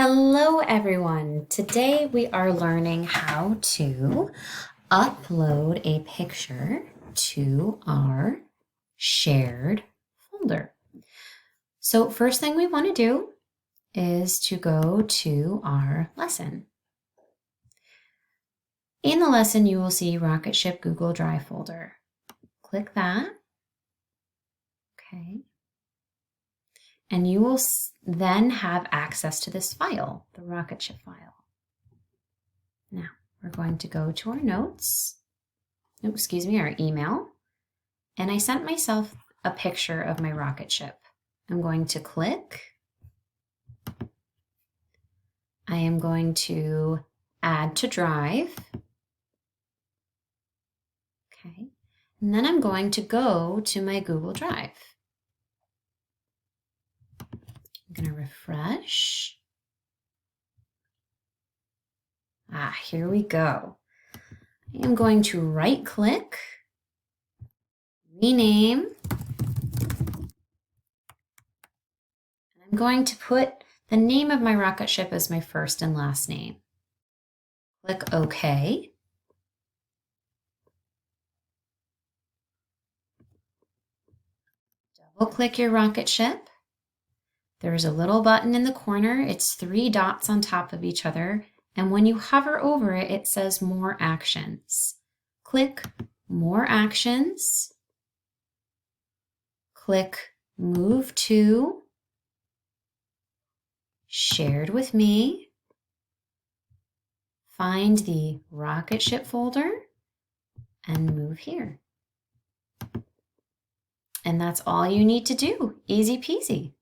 Hello, everyone. Today we are learning how to upload a picture to our shared folder. So first thing we want to do is to go to our lesson. In the lesson, you will see Rocket Ship Google Drive folder. Click that. Okay. And you will then have access to this file, the Rocket Ship file. Now, we're going to go to our notes, our email, and I sent myself a picture of my rocket ship. I'm going to click. I am going to add to drive. Okay, and then I'm going to go to my Google Drive. I'm going to refresh. Here we go. I am going to right click, rename, and I'm going to put the name of my rocket ship as my first and last name. Click OK. Double click your rocket ship. There's a little button in the corner. It's 3 dots on top of each other. And when you hover over it, it says More Actions. Click More Actions. Click Move to Shared with Me. Find the rocket ship folder and move here. And that's all you need to do. Easy peasy.